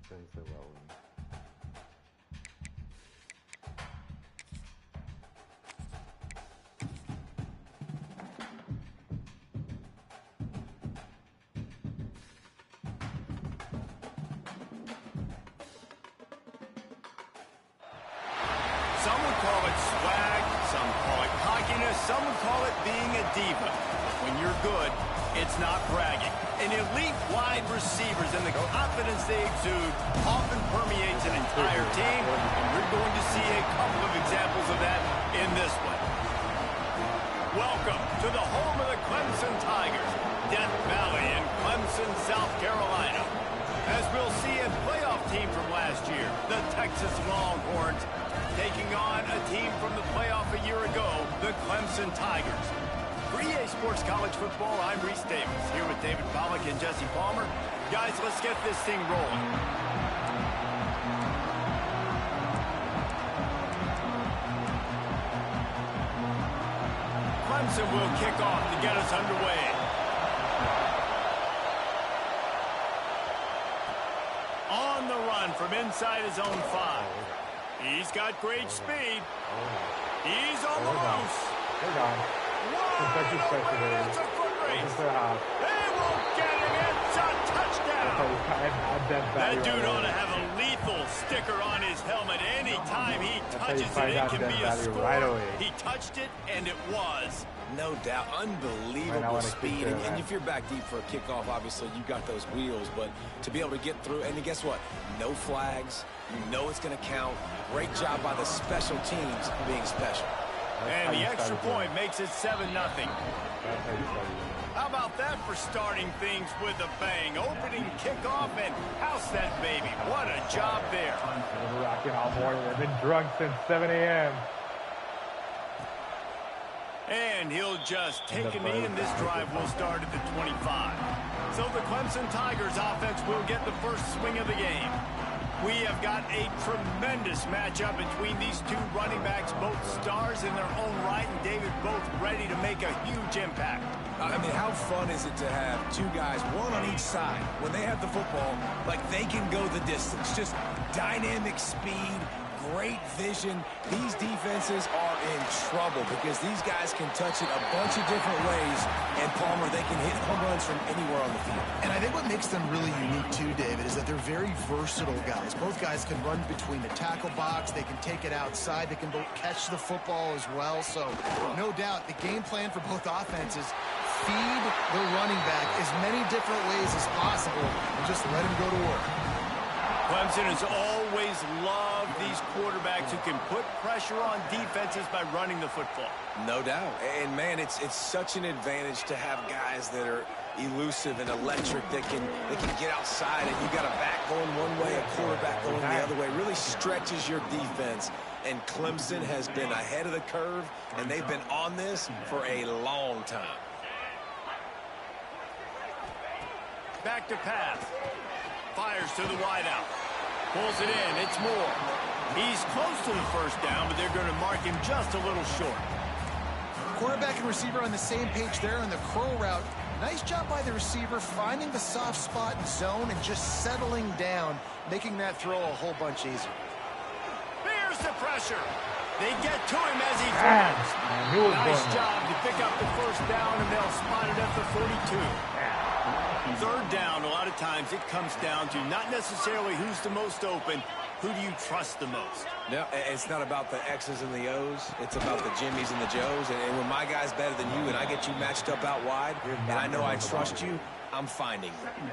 doing so well. Some would call it swag, some call it cockiness, some would call it being a diva. But when you're good, it's not bragging. An elite wide receivers and the confidence they exude often permeates an entire team, and you're going to see a couple of examples of that in this one. Welcome to the home of the Clemson Tigers, Death Valley in Clemson, South Carolina. As we'll see a playoff team from last year, the Texas Longhorns, taking on a team from the playoff a year ago, the Clemson Tigers. For EA Sports College Football, I'm Reese Davis, here with David Pollack and Jesse Palmer. Guys, let's get this thing rolling. Clemson will kick off to get us underway. On the run from inside his own 5. He's got great speed. He's on the loose. They're gone. Kentucky special days. It's a foot race. They won't get him. It's a touchdown. That dude ought to have a lethal sticker on his helmet. Anytime he touches it, it can be a score. Right away. He touched it, and it was. No doubt. Unbelievable speed. And if you're back deep for a kickoff, obviously, you got those wheels. But to be able to get through, and guess what? No flags. You know it's going to count. Great job by the special teams being special. And the extra point makes it 7-0. How about that for starting things with a bang? Opening kickoff and house that baby. What a job there. They've been rocking all morning. They've been drunk since 7 a.m. And he'll just take a knee, and this drive will start at the 25. So the Clemson Tigers offense will get the first swing of the game. We have got a tremendous matchup between these two running backs, both stars in their own right, and David both ready to make a huge impact. I mean, how fun is it to have two guys, one on each side, when they have the football, like they can go the distance. Just dynamic speed, great vision. These defenses are in trouble because these guys can touch it a bunch of different ways, and Palmer, they can hit home runs from anywhere on the field. And I think what makes them really unique too, David, is that they're very versatile guys. Both guys can run between the tackle box. They can take it outside. They can both catch the football as well. So no doubt the game plan for both offenses, feed the running back as many different ways as possible and just let him go to work. Clemson has always loved these quarterbacks who can put pressure on defenses by running the football. No doubt. And, man, it's such an advantage to have guys that are elusive and electric that can get outside, and you got a back going one way, a quarterback going the other way. It really stretches your defense. And Clemson has been ahead of the curve, and they've been on this for a long time. Back to pass. Fires to the wideout. Pulls it in. It's Moore. He's close to the first down, but they're going to mark him just a little short. Quarterback and receiver on the same page there on the curl route. Nice job by the receiver finding the soft spot and zone and just settling down, making that throw a whole bunch easier. Here's the pressure. They get to him as he throws. Nice job to pick up the first down, and they'll spot it at the 42. Third down, a lot of times it comes down to not necessarily who's the most open, who do you trust the most? No, it's not about the X's and the O's. It's about the Jimmys and the Joes. And when my guy's better than you and I get you matched up out wide, and I know I trust you, I'm finding you.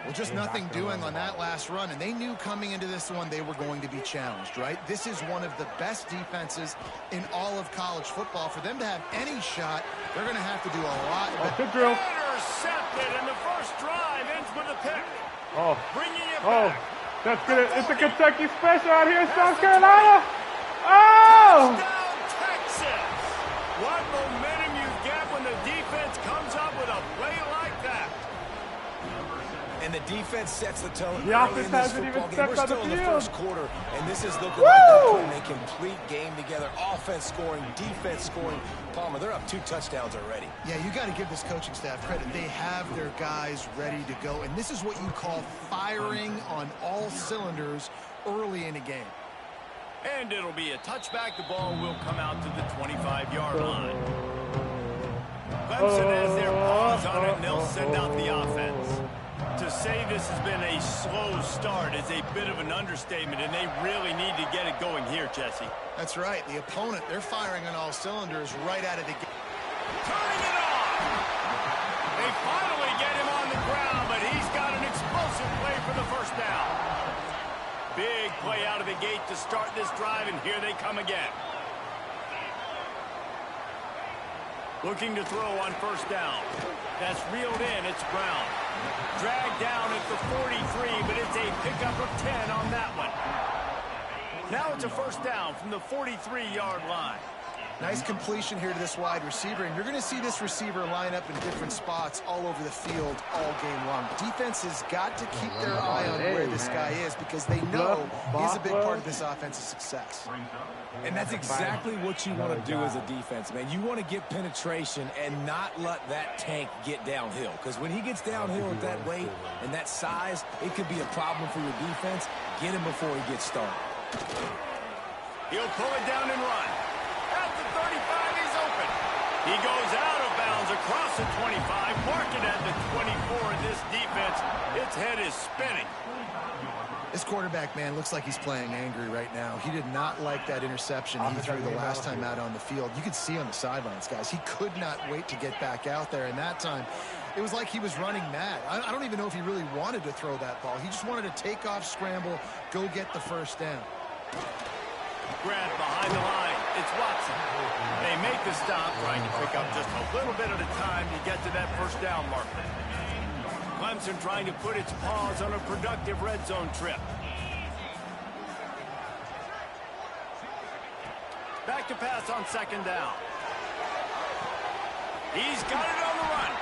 Well, just nothing doing on that last run, and they knew coming into this one they were going to be challenged, right? This is one of the best defenses in all of college football. For them to have any shot, they're going to have to do a lot. Good drill. Intercepted, and the first drive ends with a pick. Bringing it back. That's good. It's a Kentucky special out here in South Carolina. Oh! Touchdown, Texas! What momentum you get when the defense comes up with a play like that. And the defense sets the tone The early offense in this hasn't football even game. We're stepped on still the in the field. first quarter, and this is looking like they're putting a complete game together. Offense scoring, defense scoring. Palmer, they're up 2 touchdowns already. Yeah, you got to give this coaching staff credit. They have their guys ready to go, and this is what you call firing on all cylinders early in a game. And it'll be a touchback. The ball will come out to the 25-yard line. Clemson has their paws on it, and they'll send out the offense. To say this has been a slow start is a bit of an understatement, and they really need to get it going here, Jesse. That's right. The opponent, they're firing on all cylinders right out of the gate. Turning it on! They finally get him on the ground, but he's got an explosive play for the first down. Big play out of the gate to start this drive, and here they come again. Looking to throw on first down. That's reeled in. It's Brown. Dragged down at the 43, but it's a pickup of 10 on that one. Now it's a first down from the 43-yard line. Nice completion here to this wide receiver, and you're going to see this receiver line up in different spots all over the field all game long. Defense has got to keep their eye on where this guy is because they know he's a big part of this offense's success. And that's exactly what you want to do as a defense, man. You want to get penetration and not let that tank get downhill. Because when he gets downhill at that weight and that size, it could be a problem for your defense. Get him before he gets started. He'll pull it down and run. At the 35, he's open. He goes out of bounds across the 25, mark it at the 24. This defense, its head is spinning. This quarterback, man, looks like he's playing angry right now. He did not like that interception he threw the last time out on the field. You could see on the sidelines, guys. He could not wait to get back out there, and that time it was like he was running mad. I don't even know if he really wanted to throw that ball. He just wanted to take off, scramble, go get the first down. Grant behind the line. It's Watson. They make the stop, trying to pick up just a little bit at a time to get to that first down marker. Clemson trying to put its paws on a productive red zone trip. Back to pass on second down. He's got it on the run.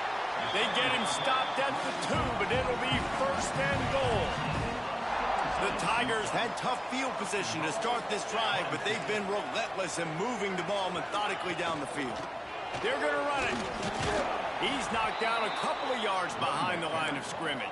They get him stopped at the 2, but it'll be first and goal. The Tigers had tough field position to start this drive, but they've been relentless in moving the ball methodically down the field. They're going to run it. He's knocked down a couple of yards behind the line of scrimmage.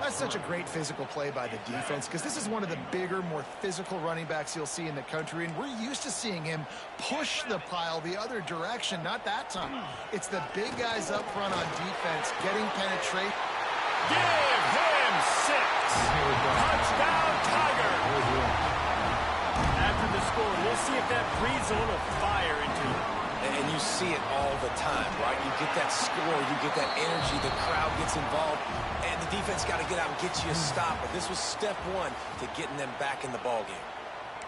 That's such a great physical play by the defense because this is one of the bigger, more physical running backs you'll see in the country, and we're used to seeing him push the pile the other direction. Not that time. It's the big guys up front on defense getting penetration. Give him 6. Touchdown, Tiger. After the score, we'll see if that breathes a little fire into it. And you see it all the time, right? You get that score, you get that energy, the crowd gets involved, and the defense got to get out and get you a stop. But this was step 1 to getting them back in the ballgame.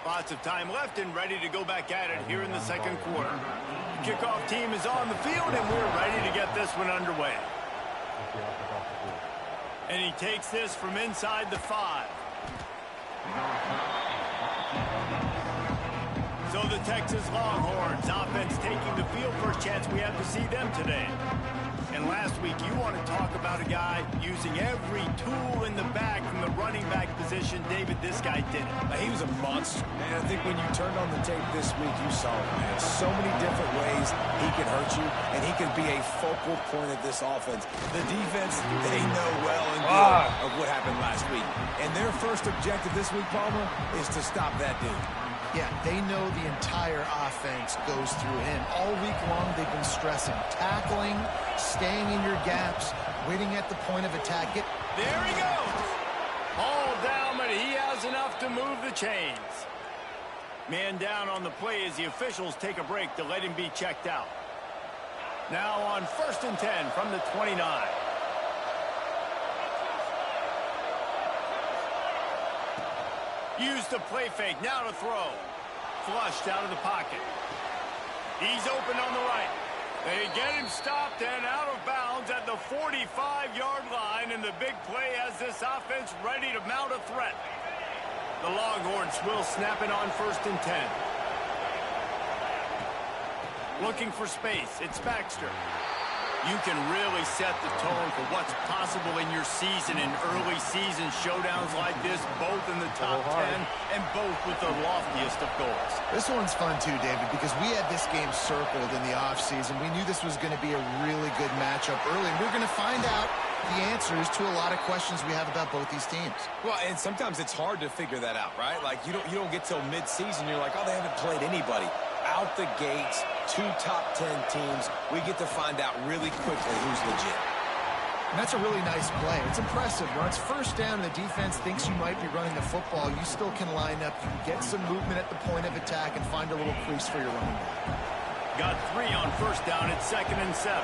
Lots of time left and ready to go back at it here in the second quarter. The kickoff team is on the field, and we're ready to get this one underway. And he takes this from inside the 5. So the Texas Longhorns offense taking the field. First chance we have to see them today. And last week, you want to talk about a guy using every tool in the bag from the running back position. David, this guy did it. He was a monster. And I think when you turned on the tape this week, you saw it, man. So many different ways he can hurt you, and he can be a focal point of this offense. The defense, they know well and good of what happened last week. And their first objective this week, Palmer, is to stop that dude. Yeah, they know the entire offense goes through him. All week long, they've been stressing. Tackling, staying in your gaps, waiting at the point of attack. There he goes. All down, but he has enough to move the chains. Man down on the play as the officials take a break to let him be checked out. Now on 1st and 10 from the 29. Used the play fake, now to throw. Flushed out of the pocket. He's open on the right. They get him stopped and out of bounds at the 45-yard line, and the big play has this offense ready to mount a threat. The Longhorns will snap it on 1st and 10. Looking for space, it's Baxter. You can really set the tone for what's possible in your season in early season showdowns like this, both in the top 10 and both with the loftiest of goals. This one's fun too, David, because we had this game circled in the offseason. We knew this was going to be a really good matchup early. We're going to find out the answers to a lot of questions we have about both these teams. Well, and sometimes it's hard to figure that out, right? Like, you don't get till mid-season, you're like, oh, they haven't played anybody. Out the gates, 2 top 10 teams, we get to find out really quickly who's legit. And that's a really nice play. It's impressive. When it's first down and the defense thinks you might be running the football, you still can line up, you can get some movement at the point of attack and find a little crease for your running back. Got 3 on first down at 2nd and 7.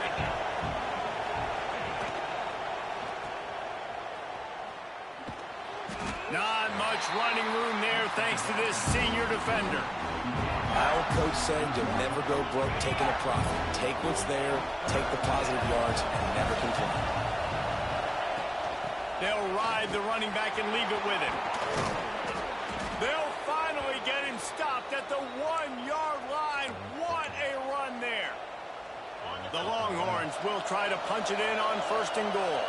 Not much running room there thanks to this senior defender. Our coach said you'll never go broke taking a profit. Take what's there, take the positive yards, and never complain. They'll ride the running back and leave it with him. They'll finally get him stopped at the 1-yard line. What a run there. The Longhorns will try to punch it in on 1st and goal.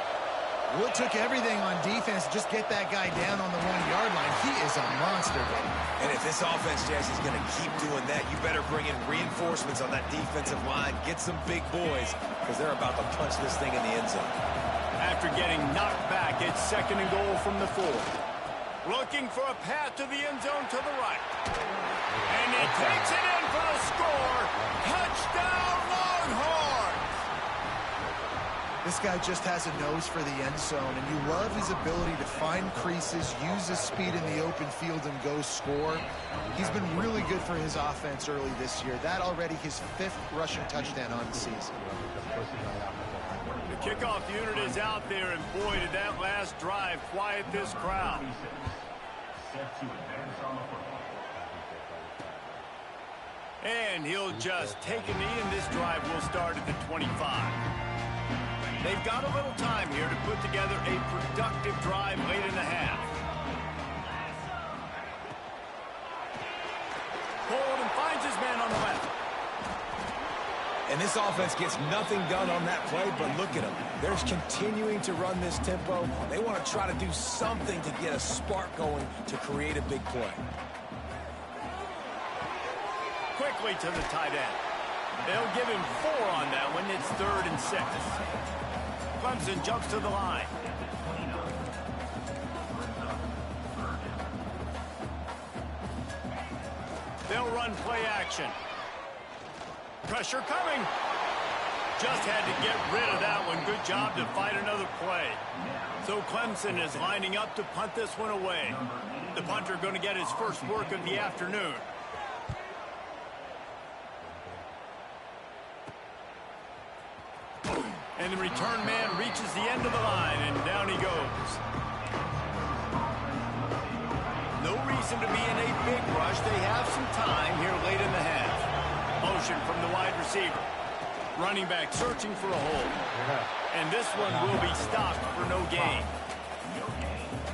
Will took everything on defense to just get that guy down on the 1-yard line. He is a monster, baby. And if this offense, Jess, is going to keep doing that, you better bring in reinforcements on that defensive line. Get some big boys, because they're about to punch this thing in the end zone. After getting knocked back, it's 2nd and goal from the 4. Looking for a path to the end zone to the right. And he takes it in for the score. Touchdown, Longhorns! This guy just has a nose for the end zone, and you love his ability to find creases, use his speed in the open field, and go score. He's been really good for his offense early this year. That already his 5th rushing touchdown on the season. The kickoff unit is out there, and boy, did that last drive quiet this crowd. And he'll just take a knee, and this drive will start at the 25. They've got a little time here to put together a productive drive late in the half. Hold and finds his man on the left. And this offense gets nothing done on that play, but look at them. They're continuing to run this tempo. They want to try to do something to get a spark going to create a big play. Quickly to the tight end. They'll give him 4 on that one. It's 3rd and 6. Clemson jumps to the line. They'll run play action. Pressure coming. Just had to get rid of that one. Good job to fight another play. So Clemson is lining up to punt this one away. The punter going to get his first work of the afternoon. And the return man reaches the end of the line, and down he goes. No reason to be in a big rush. They have some time here late in the half. Motion from the wide receiver. Running back searching for a hole. And this one will be stopped for no gain.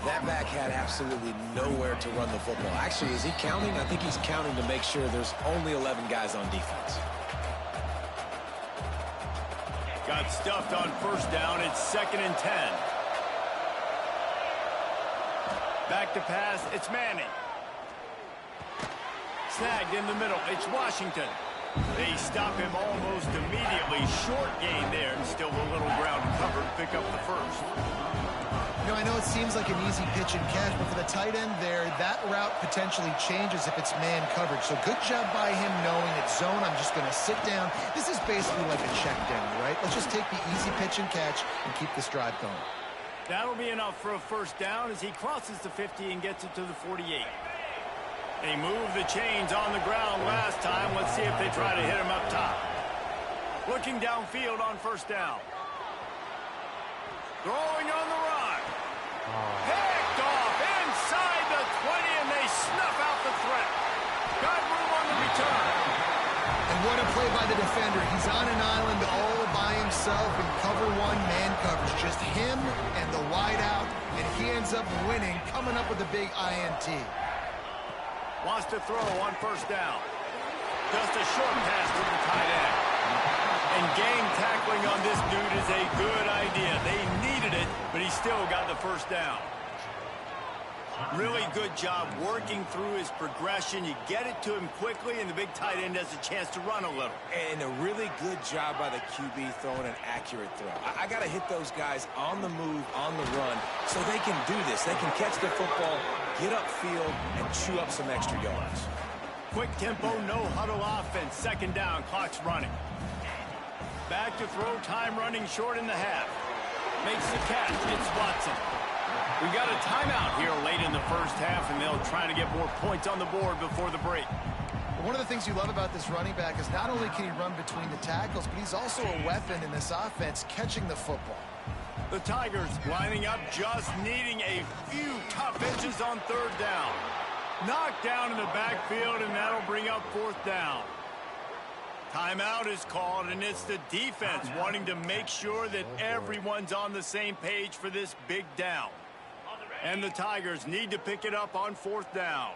That back had absolutely nowhere to run the football. Actually, is he counting? I think he's counting to make sure there's only 11 guys on defense. Got stuffed on first down. It's 2nd and 10. Back to pass. It's Manning. Snagged in the middle. It's Washington. They stop him almost immediately. Short gain there, and still a little ground covered. Pick up the first. You know, I know it seems like an easy pitch and catch, but for the tight end there, that route potentially changes if it's man coverage. So good job by him knowing it's zone. I'm just going to sit down. This is basically like a check down, right? Let's just take the easy pitch and catch and keep this drive going. That'll be enough for a first down as he crosses the 50 and gets it to the 48. They moved the chains on the ground last time. Let's see if they try to hit him up top. Looking downfield on first down. Throwing on the run. Picked off inside the 20, and they snuff out the threat. Got room on the return. And what a play by the defender. He's on an island all by himself in cover 1 man coverage. Just him and the wide out, and he ends up winning, coming up with a big INT. Wants to throw on first down. Just a short pass to the tight end. And game tackling on this a good idea. They needed it, but he still got the first down. Really good job working through his progression. You get it to him quickly, and the big tight end has a chance to run a little. And a really good job by the QB throwing an accurate throw. I got to hit those guys on the move, on the run, so they can do this. They can catch the football, get upfield, and chew up some extra yards. Quick tempo, no huddle offense. Second down, clock's running. Back to throw, time running short in the half. Makes the catch. It's Watson. We've got a timeout here late in the first half, and they'll try to get more points on the board before the break. One of the things you love about this running back is not only can he run between the tackles, but he's also a weapon in this offense catching the football. The Tigers lining up, just needing a few tough inches on third down. Knocked down in the backfield, and that'll bring up fourth down. Timeout is called, and it's the defense wanting to make sure that everyone's on the same page for this big down. And the Tigers need to pick it up on fourth down.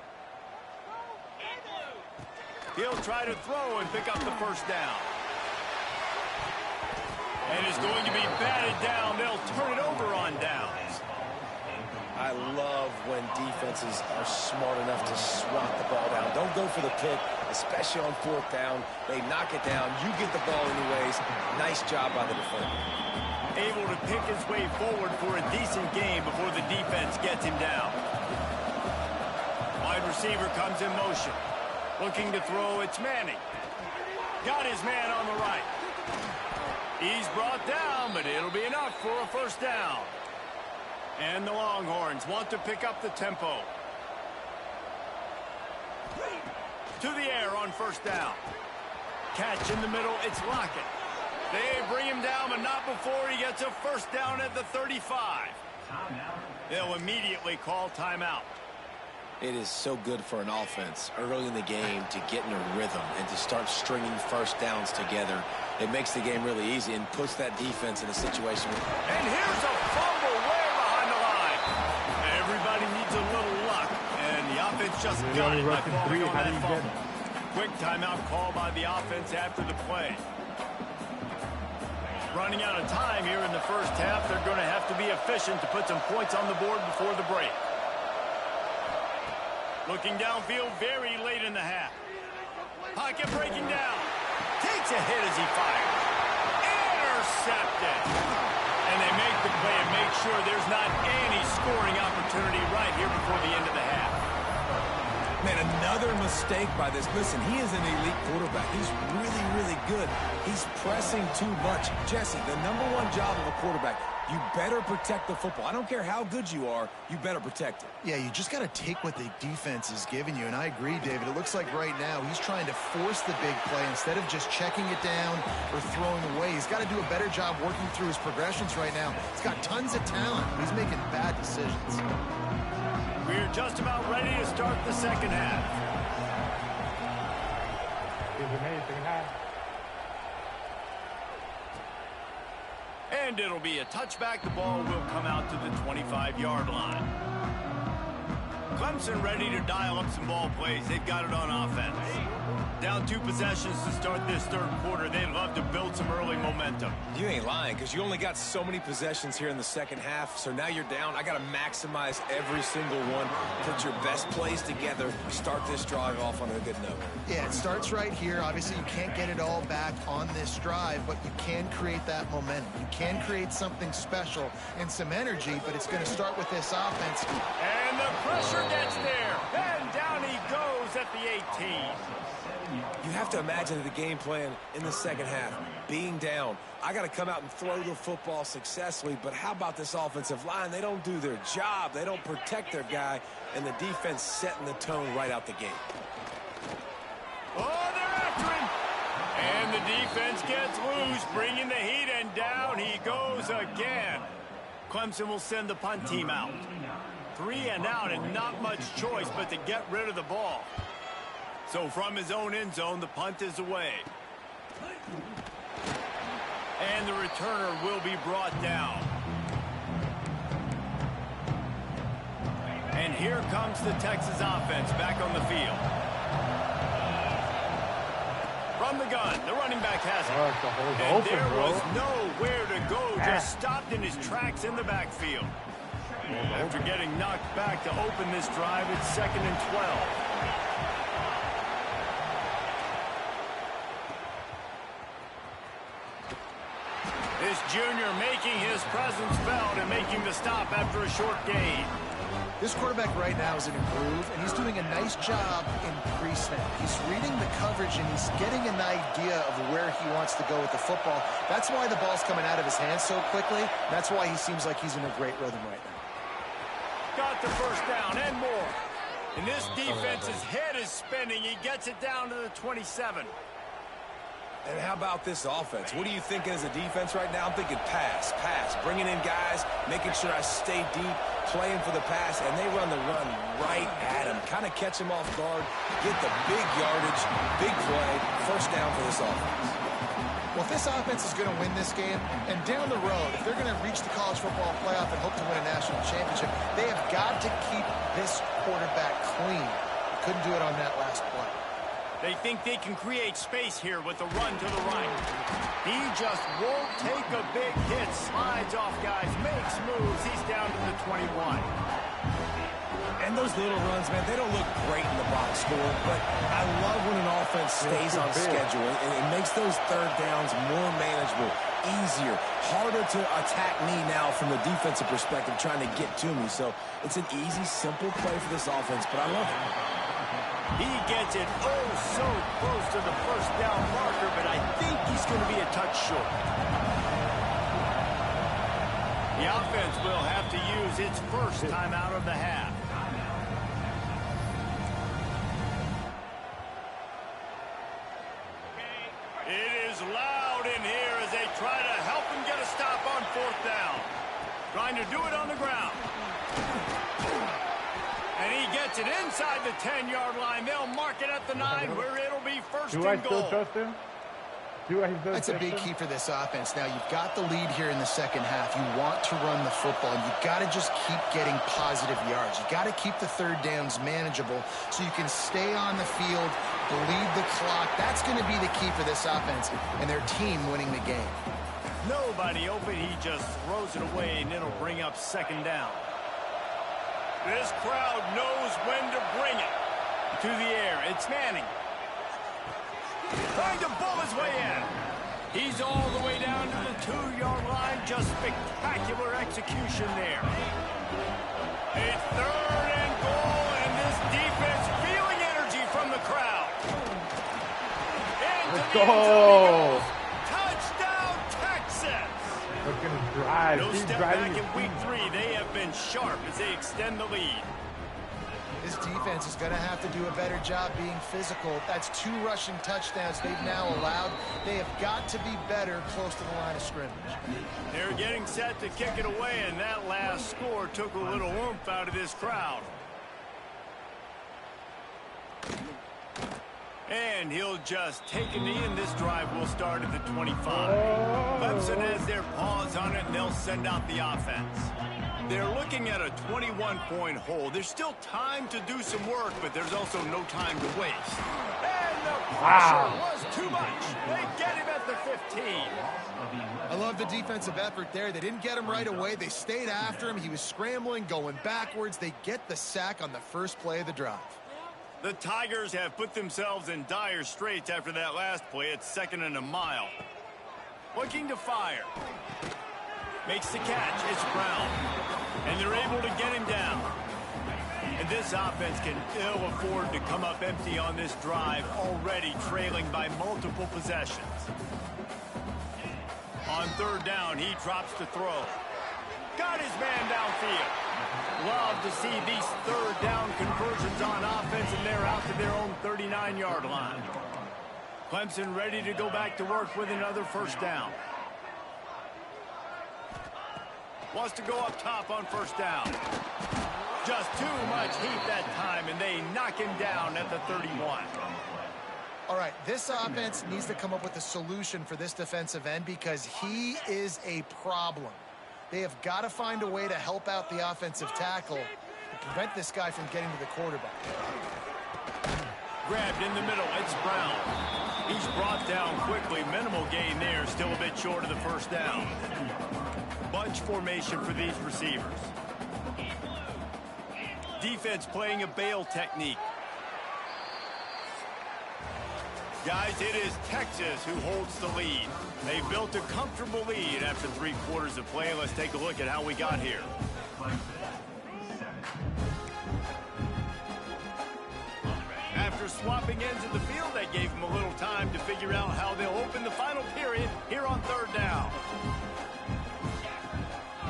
He'll try to throw and pick up the first down. And is going to be batted down. They'll turn it over on downs. I love when defenses are smart enough to swat the ball down. Don't go for the pick, especially on fourth down. They knock it down. You get the ball anyways. Nice job by the defender. Able to pick his way forward for a decent game before the defense gets him down. Wide receiver comes in motion. Looking to throw, it's Manning. Got his man on the right. He's brought down, but it'll be enough for a first down. And the Longhorns want to pick up the tempo. To the air on first down. Catch in the middle, it's Lockett. They bring him down, but not before he gets a first down at the 35. They'll immediately call timeout. It is so good for an offense early in the game to get in a rhythm and to start stringing first downs together. It makes the game really easy and puts that defense in a situation. And here's a fumble way behind the line. Everybody needs a little luck, and the offense just got it by falling on that fumble. Quick timeout call by the offense after the play. Running out of time here in the first half. They're going to have to be efficient to put some points on the board before the break. Looking downfield very late in the half. Pocket breaking down. Takes a hit as he fires. Intercepted. And they make the play and make sure there's not any scoring opportunity right here before the end of the half. Man, another mistake by this. Listen, he is an elite quarterback. He's really, really good. He's pressing too much. Jesse, the #1 job of a quarterback, you better protect the football. I don't care how good you are, you better protect it. Yeah, you just got to take what the defense is giving you, and I agree, David. It looks like right now he's trying to force the big play instead of just checking it down or throwing away. He's got to do a better job working through his progressions right now. He's got tons of talent, but he's making bad decisions. We're just about ready to start the second half. And it'll be a touchback. The ball will come out to the 25-yard line. Clemson ready to dial up some ball plays. They've got it on offense. Down 2 possessions to start this third quarter. They'd love to build some early momentum. You ain't lying, because you only got so many possessions here in the second half, so now you're down. I got to maximize every single one. Put your best plays together. Start this drive off on a good note. Yeah, it starts right here. Obviously, you can't get it all back on this drive, but you can create that momentum. You can create something special and some energy, but it's going to start with this offense. And the pressure gets there. And down he goes at the 18. You have to imagine the game plan in the second half. Being down, I got to come out and throw the football successfully, but how about this offensive line? They don't do their job. They don't protect their guy, and the defense setting the tone right out the gate. Oh, they're after him. And the defense gets loose, bringing the heat, and down he goes again. Clemson will send the punt team out. 3 and out, and not much choice but to get rid of the ball. So from his own end zone, the punt is away. And the returner will be brought down. And here comes the Texas offense back on the field. From the gun, the running back has it. And there was nowhere to go just stopped in his tracks in the backfield. After getting knocked back to open this drive, it's 2nd and 12. This junior making his presence felt and making the stop after a short gain. This quarterback right now is in a groove, and he's doing a nice job in pre-snap. He's reading the coverage, and he's getting an idea of where he wants to go with the football. That's why the ball's coming out of his hands so quickly. That's why he seems like he's in a great rhythm right now. Got the first down and more. And this defense's head is spinning. He gets it down to the 27. And how about this offense? What are you thinking as a defense right now? I'm thinking pass, bringing in guys, making sure I stay deep, playing for the pass, and they run the run right at him. Kind of catch him off guard, get the big yardage, big play, first down for this offense. Well, if this offense is going to win this game, and down the road, if they're going to reach the college football playoff and hope to win a national championship, they have got to keep this quarterback clean. Couldn't do it on that last play. They think they can create space here with the run to the right. He just won't take a big hit. Slides off guys, makes moves. He's down to the 21. And those little runs, man, they don't look great in the box score, but I love when an offense stays on schedule, and it makes those third downs more manageable, easier, harder to attack me now from the defensive perspective trying to get to me. So it's an easy, simple play for this offense, but I love it. He gets it so close to the first down marker, but I think he's going to be a touch short. The offense will have to use its first timeout of the half. It is loud in here as they try to help him get a stop on 4th down. Trying to do it on the ground. And he gets it inside the 10-yard line. They'll mark it at the 9 where it'll be first and goal. Do I still trust him? That's a big key for this offense. Now, you've got the lead here in the second half. You want to run the football, and you've got to just keep getting positive yards. You've got to keep the third downs manageable so you can stay on the field, bleed the clock. That's going to be the key for this offense and their team winning the game. Nobody open. He just throws it away, and it'll bring up 2nd down. This crowd knows when to bring it. To the air, it's Manning. Trying to bull his way in. He's all the way down to the 2-yard line. Just spectacular execution there. It's 3rd and goal, and this defense feeling energy from the crowd. Let's go. Touchdown, Texas. Looking to drive. No step back in week 3. They have been sharp as they extend the lead. This defense is going to have to do a better job being physical. That's 2 rushing touchdowns they've now allowed. They have got to be better close to the line of scrimmage. They're getting set to kick it away, and that last score took a little oomph out of this crowd. And he'll just take a knee, and this drive will start at the 25. Clemson has their paws on it, and they'll send out the offense. They're looking at a 21-point hole. There's still time to do some work, but there's also no time to waste. And the pressure was too much. They get him at the 15. I love the defensive effort there. They didn't get him right away. They stayed after him. He was scrambling, going backwards. They get the sack on the first play of the drive. The Tigers have put themselves in dire straits after that last play. It's 2nd and a mile. Looking to fire. Makes the catch. It's Brown. And they're able to get him down. And this offense can ill afford to come up empty on this drive, already trailing by multiple possessions. On 3rd down, he drops to throw. Got his man downfield. Love to see these 3rd down conversions on offense, and they're out to their own 39-yard line. Clemson ready to go back to work with another first down. Wants to go up top on 1st down. Just too much heat that time, and they knock him down at the 31. All right, this offense needs to come up with a solution for this defensive end because he is a problem. They have got to find a way to help out the offensive tackle to prevent this guy from getting to the quarterback. Grabbed in the middle. It's Brown. He's brought down quickly. Minimal gain there. Still a bit short of the first down. Bunch formation for these receivers. Defense playing a bail technique. Guys, it is Texas who holds the lead. They built a comfortable lead after 3 quarters of play. Let's take a look at how we got here. After swapping ends of the field, that gave them a little time to figure out how they'll open the final period here on 3rd down.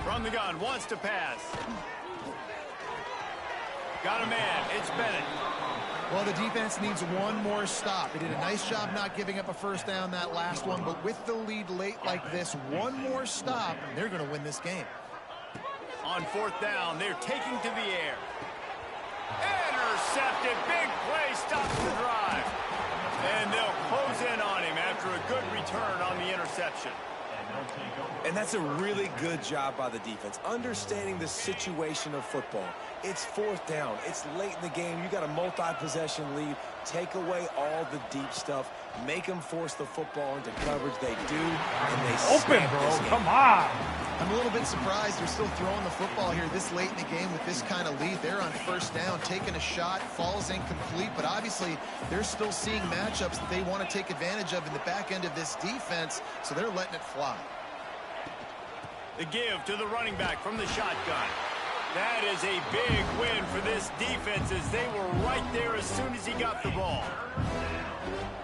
From the gun, wants to pass. Got a man, it's Bennett. Well, the defense needs one more stop. They did a nice job not giving up a first down that last one, but with the lead late like this, one more stop, and they're going to win this game. On 4th down, they're taking to the air. Intercepted, big play, stops the drive. And they'll close in on him after a good return on the interception. And that's a really good job by the defense, understanding the situation of football. It's 4th down. It's late in the game. You got a multi-possession lead. Take away all the deep stuff. Make them force the football into coverage. They do, and they open, bro. Come on. I'm a little bit surprised they're still throwing the football here this late in the game with this kind of lead. They're on 1st down, taking a shot, falls incomplete, but obviously they're still seeing matchups that they want to take advantage of in the back end of this defense, so they're letting it fly. The give to the running back from the shotgun. That is a big win for this defense as they were right there as soon as he got the ball.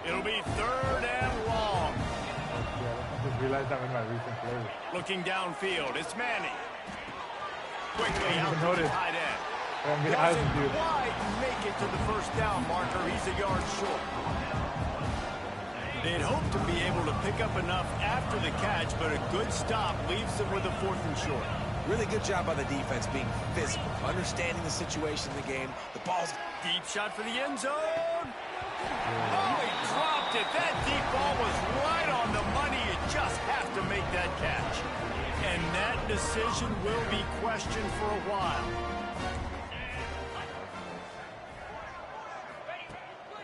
It'll be 3rd and long. Yeah, I just realized that with my recent plays. Looking downfield, it's Manning. Quickly out to the tight end. Doesn't quite make it to the 1st down marker. He's a yard short. They'd hope to be able to pick up enough after the catch, but a good stop leaves them with a 4th and short. Really good job by the defense being physical, understanding the situation in the game. The ball's deep shot for the end zone. Oh, he dropped it. That deep ball was right on the money. You just have to make that catch. And that decision will be questioned for a while.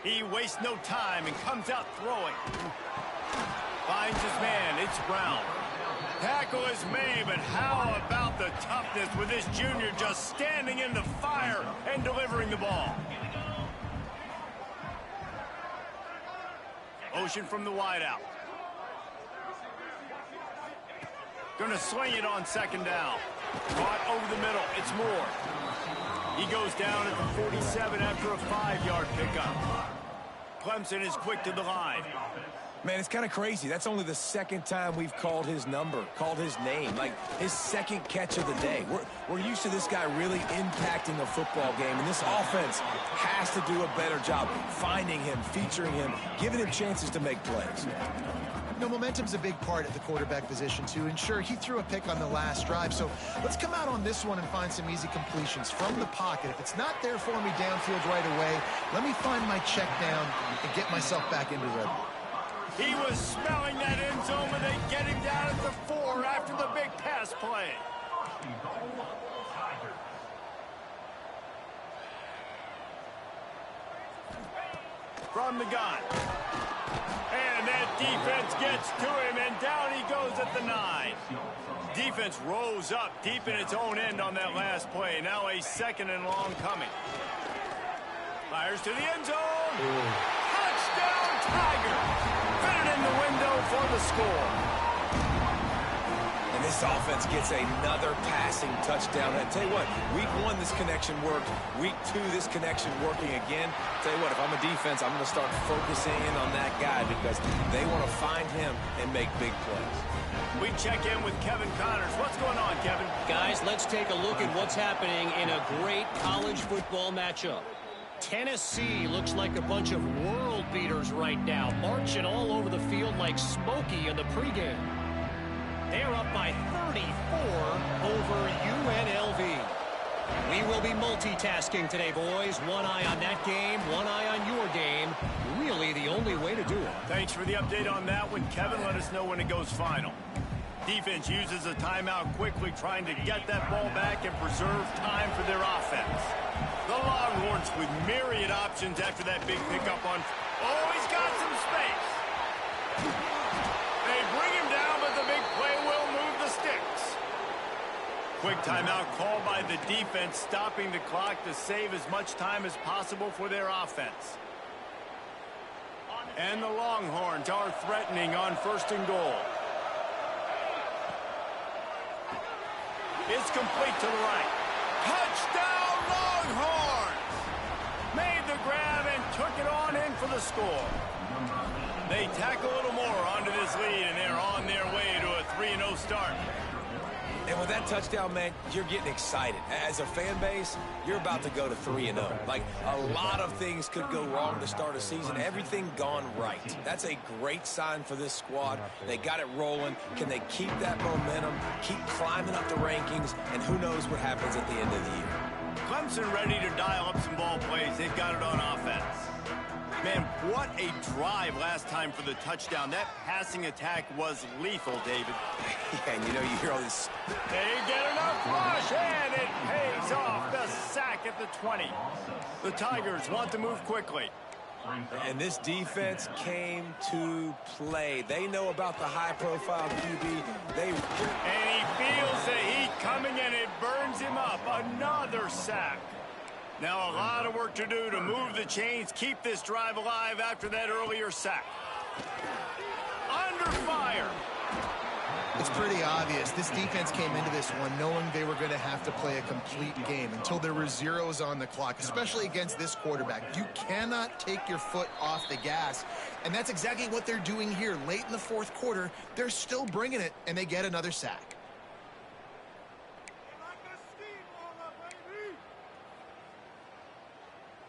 He wastes no time and comes out throwing. Finds his man. It's Brown. Tackle is made, but how about the toughness with this junior just standing in the fire and delivering the ball? Motion from the wideout. Gonna swing it on 2nd down. Caught over the middle. It's Moore. He goes down at the 47 after a 5-yard pickup. Clemson is quick to the line. Man, it's kind of crazy. That's only the 2nd time we've called his number, called his name, like his 2nd catch of the day. We're used to this guy really impacting a football game, and this offense has to do a better job finding him, featuring him, giving him chances to make plays. You know, momentum's a big part at the quarterback position, too. And sure, he threw a pick on the last drive. So let's come out on this one and find some easy completions from the pocket. If it's not there for me downfield right away, let me find my check down and get myself back into rhythm. He was smelling that end zone, but they get him down at the 4 after the big pass play. From the gun. And that defense gets to him, and down he goes at the 9. Defense rose up deep in its own end on that last play. Now a 2nd and long coming. Fires to the end zone. Touchdown, Tiger. Fit it in the window for the score. And this offense gets another passing touchdown. I tell you what, week 1, this connection worked. Week 2, this connection working again. Tell you what, if I'm a defense, I'm going to start focusing in on that guy because they want to find him and make big plays. We check in with Kevin Connors. What's going on, Kevin? Guys, let's take a look at what's happening in a great college football matchup. Tennessee looks like a bunch of world beaters right now, marching all over the field like Smokey in the pregame. They're up by 34 over UNLV. We will be multitasking today, boys. One eye on that game, one eye on your game. Really the only way to do it. Thanks for the update on that one, Kevin. Let us know when it goes final. Defense uses a timeout quickly, trying to get that ball back and preserve time for their offense. The Longhorns with myriad options after that big pickup on... Oh, he's got some space. quick timeout called by the defense, stopping the clock to save as much time as possible for their offense. And the Longhorns are threatening on 1st and goal. It's complete to the right. Touchdown, Longhorns! Made the grab and took it on in for the score. They tack a little more onto this lead, and they're on their way to a 3-0 start. And with that touchdown, man, you're getting excited. As a fan base, you're about to go to 3-0. Like, a lot of things could go wrong to start a season. Everything gone right. That's a great sign for this squad. They got it rolling. Can they keep that momentum, keep climbing up the rankings, and who knows what happens at the end of the year. Clemson ready to dial up some ball plays. They've got it on offense. Man, what a drive last time for the touchdown. That passing attack was lethal, David. Yeah, and you know, you hear all this. They get enough rush, and it pays off. The sack at the 20. The Tigers want to move quickly. And this defense came to play. They know about the high-profile QB. And he feels the heat coming, and it burns him up. Another sack. Now a lot of work to do to move the chains, keep this drive alive after that earlier sack. Under fire. It's pretty obvious. This defense came into this one knowing they were going to have to play a complete game until there were zeros on the clock, especially against this quarterback. You cannot take your foot off the gas, and that's exactly what they're doing here. Late in the 4th quarter, they're still bringing it, and they get another sack.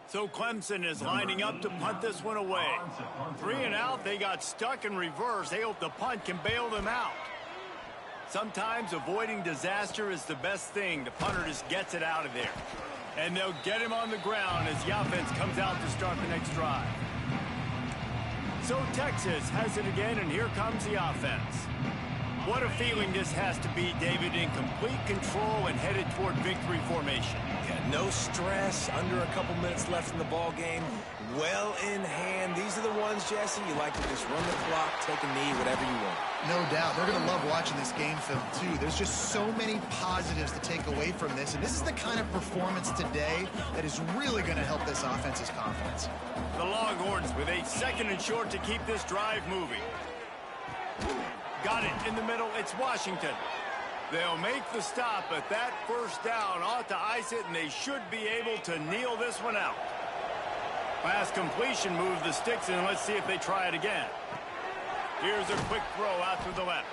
So Clemson is lining up to punt this one away. 3 and out, they got stuck in reverse. They hope the punt can bail them out. Sometimes avoiding disaster is the best thing. The punter just gets it out of there. And they'll get him on the ground as the offense comes out to start the next drive. So Texas has it again, and here comes the offense. What a feeling this has to be, David, in complete control and headed toward victory formation. Yeah, no stress, under a couple minutes left in the ball game. Well in hand. These are the ones, Jesse, you like to just run the clock, take a knee, whatever you want. No doubt. They're going to love watching this game film, too. There's just so many positives to take away from this, and this is the kind of performance today that is really going to help this offense's confidence. The Longhorns with a 2nd and short to keep this drive moving. Got it in the middle. It's Washington. They'll make the stop, but that 1st down ought to ice it, and they should be able to kneel this one out. Pass completion, move the sticks, and let's see if they try it again. Here's a quick throw out to the left.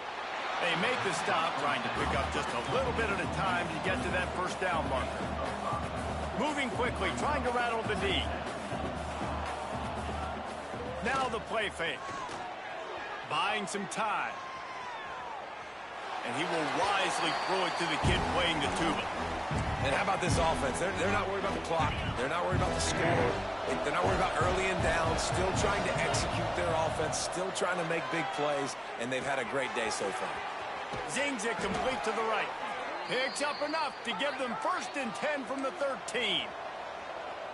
They make the stop, trying to pick up just a little bit at a time to get to that 1st down marker. Moving quickly, trying to rattle the D. Now the play fake. Buying some time. And he will wisely throw it to the kid playing the tuba. And how about this offense? They're not worried about the clock. They're not worried about the score. They're not worried about early and down. Still trying to execute their offense. Still trying to make big plays. And they've had a great day so far. Zings it complete to the right. Picks up enough to give them 1st and 10 from the 13.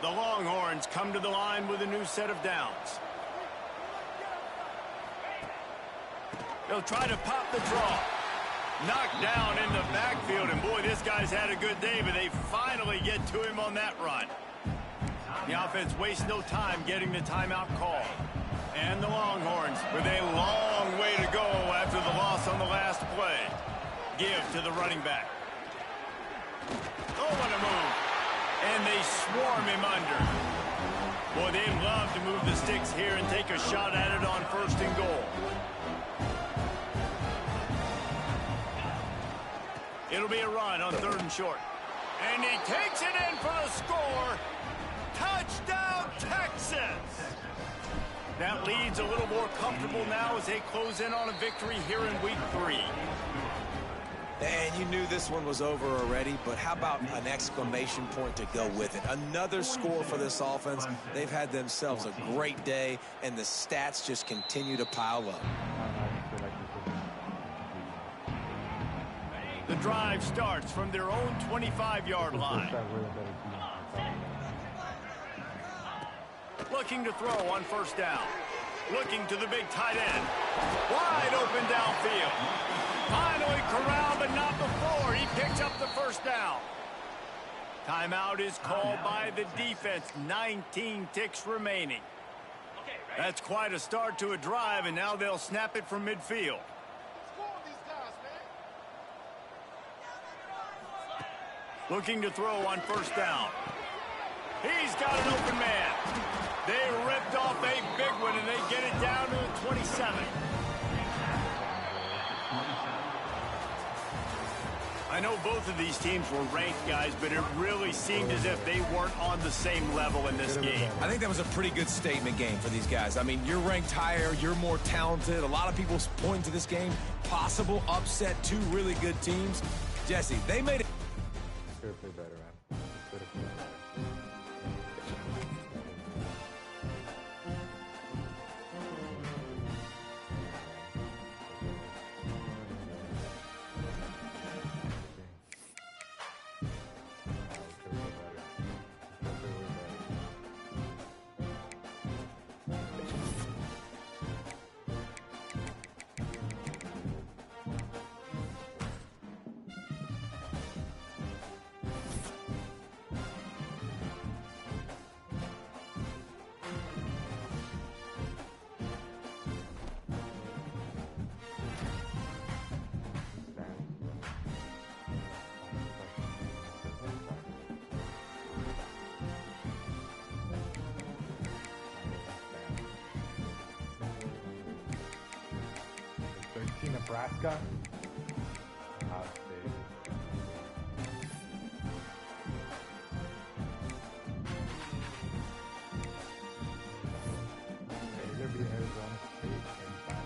The Longhorns come to the line with a new set of downs. They'll try to pop the draw. Knocked down in the backfield, and boy, this guy's had a good day, but they finally get to him on that run. The offense wastes no time getting the timeout call. And the Longhorns with a long way to go after the loss on the last play. Give to the running back. Oh, what a move. And they swarm him under. Boy, they'd love to move the sticks here and take a shot at it on 1st and goal. It'll be a run on 3rd and short. And he takes it in for the score. Touchdown, Texas! That lead's a little more comfortable now as they close in on a victory here in week 3. And you knew this one was over already, but how about an exclamation point to go with it? Another score for this offense. They've had themselves a great day, and the stats just continue to pile up. The drive starts from their own 25-yard line. Looking to throw on 1st down. Looking to the big tight end. Wide open downfield. Finally corralled, but not before. He picks up the 1st Timeout is called by the defense. 19 ticks remaining. That's quite a start to a drive, and now they'll snap it from midfield. Looking to throw on first down. He's got an open man. They ripped off a big one, and they get it down to the 27. I know both of these teams were ranked, guys, but it really seemed as if they weren't on the same level in this game. I think that was a pretty good statement game for these guys. I mean, you're ranked higher, you're more talented. A lot of people point to this game. Possible upset, two really good teams. Jesse, they made it. Could have played better, man. Could have played better. Nebraska. Ohio State. They're going to be Arizona State in 5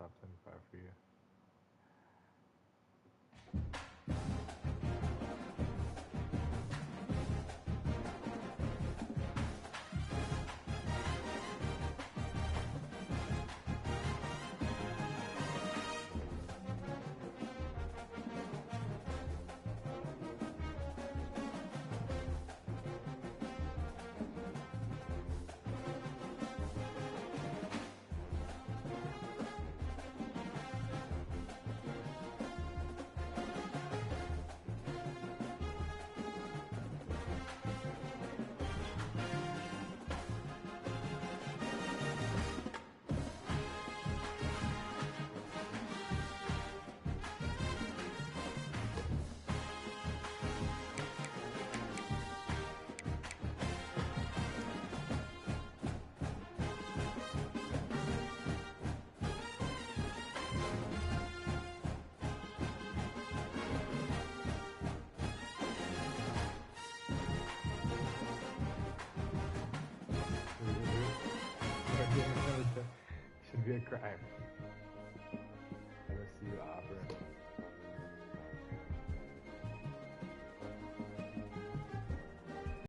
top 25 for you. Should be a crime.